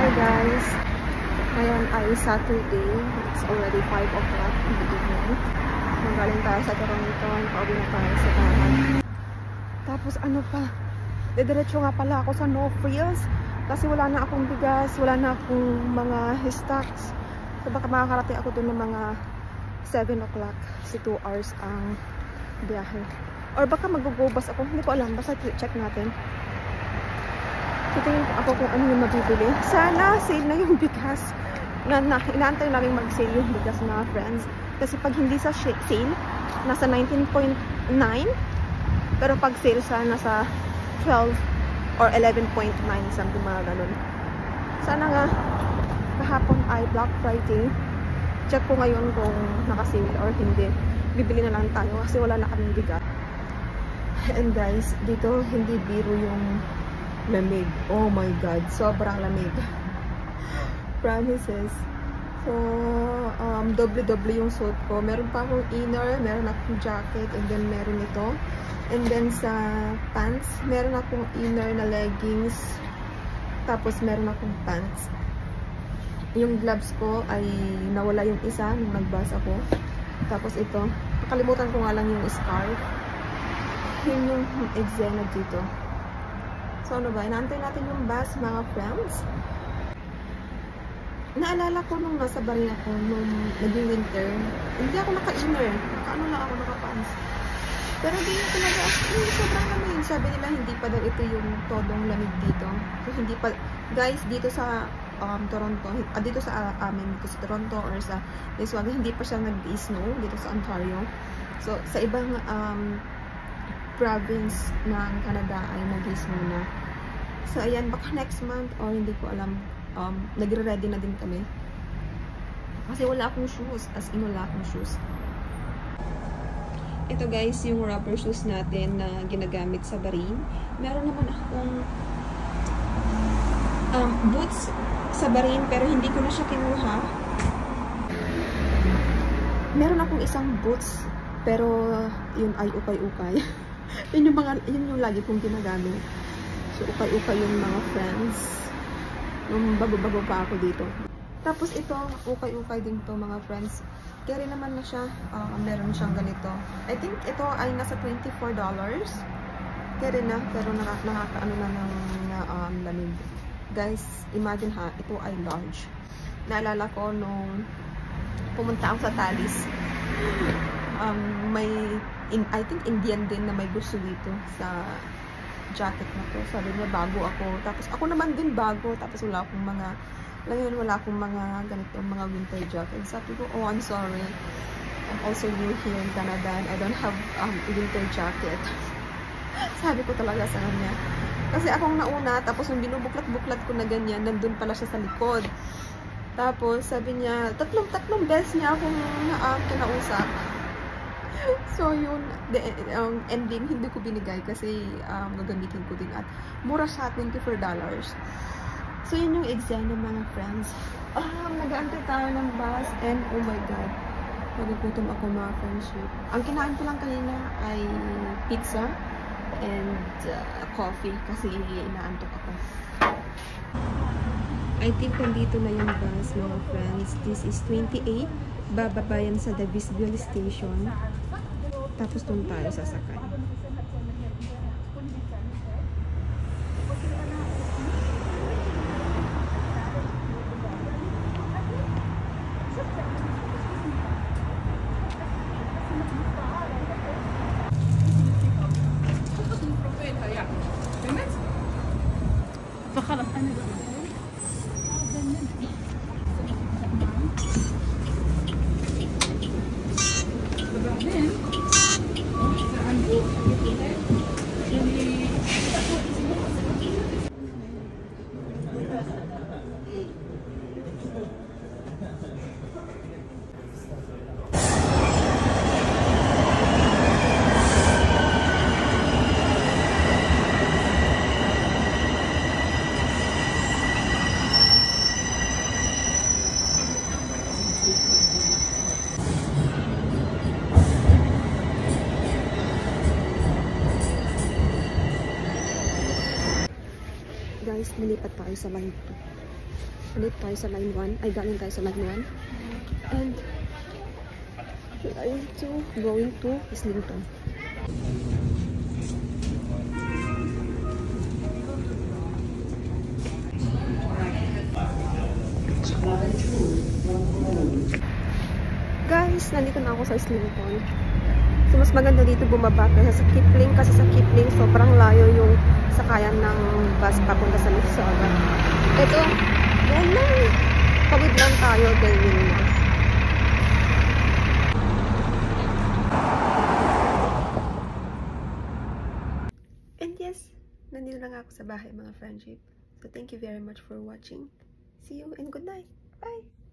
Hi guys! Ngayon ay Saturday. It's already 5 o'clock in the evening. Magaling tayo sa Toronto. Pauwi na tayo sa bahay. Tapos ano pa? Didiretso nga pala ako sa No Frills. Kasi wala na akong bigas. Wala na akong mga stocks. So baka makakarating ako dun ng mga 7 o'clock. Kasi 2 hours ang biyahe. Or baka mag-go-bus ako. Hindi ko alam. Basta check natin. Titingin ako kung ano yung mabibili. Sana sale na yung bigas. Inaantay namin mag-sale yung bigas na friends. Kasi pag hindi sa sale, nasa 19.9. Pero pag sale sa nasa 12 or 11.9 something mga ganun. Sana nga kahapon ay Black Friday. Check ko ngayon kung naka-sale or hindi. Bibili na lang tayo kasi wala na kaming bigas. And guys, dito hindi biro yung lamig. Oh my god, sobrang lamig. Promises. So, doble-doble yung suit ko. Meron pa akong inner, meron akong jacket, and then meron ito. And then sa pants, meron akong inner na leggings. Tapos meron akong pants. Yung gloves ko ay nawala yung isa nung nagbas ako. Tapos ito, nakalimutan ko nga lang yung scarf. Yun yung exena dito. So ano ba, inaantay natin yung bus mga friends. Naalala ko nung nasa Barin ako, nung naging winter, hindi ako naka-inner. Ano lang ako, naka-pants. Pero hindi na talaga, sobrang lamig. Sabi nila hindi pa daw ito yung todong lamig dito. So, hindi pa, guys, dito sa Toronto, dito sa amin, dito sa Toronto or sa Liswaga, hindi pa siya nag-snow dito sa Ontario. So, sa ibang province ng Canada ay nag-snow na. So, ayan, baka next month or hindi ko alam, nagre-ready na din kami. Kasi wala akong shoes, as in wala akong shoes. Ito guys, yung rubber shoes natin na ginagamit sa Barin. Meron naman akong boots sa Barin, pero hindi ko na siya kinuha. Meron akong isang boots, pero yun ay ukay-ukay. yun yung lagi kong ginagamit. So, ukay-ukay yung mga friends. Nung bago-bago pa ako dito. Tapos ito, ukay-ukay din to mga friends. Kaya rin naman na siya, meron siyang ganito. I think ito ay nasa $24. Kaya rin na, pero nakakaano na ng lamig. Guys, imagine ha, ito ay large. Naalala ko nung pumunta ako sa Talis. I think Indian din na may gusto dito sa jacket na to. Sabi niya bago ako. Tapos ako naman din bago. Tapos wala akong mga ganito, mga winter jacket. Sabi ko, oh, I'm sorry. I'm also new here in Canada and I don't have a winter jacket. Sabi ko talaga sa kanya. Kasi akong nauna, tapos yung binubuklat-buklat ko na ganyan, nandun pala siya sa likod. Tapos sabi niya, tatlong beses niya akong kinausap. So yun, ending hindi ko binigay kasi gagamitin ko din at mura siya, $24. So yun yung exam ng mga friends. Nag-aantay tayo ng bus and oh my god, nagugutom ako mga friendship. Ang kinain ko lang kanina ay pizza and coffee kasi inaantok ako. I think nandito na yung bus mga friends. This is 28. Bababayan sa Davisville Station. Tapos doon tayo sasakay. Guys, nilipat tayo sa line 2. Ulit tayo sa line 1. Ay, galing tayo sa line 1. And we are going to Islington. Guys, nandito na ako sa Islington. So, mas maganda dito bumaba kaysa sa Kipling. Kasi sa Kipling, sobrang layo yung sakayan ng bus papunta sa Mississauga. Ito, yan lang. Tawid lang tayo, then yun na. And yes, nandito lang ako sa bahay, mga friendship. So, thank you very much for watching. See you and good night. Bye!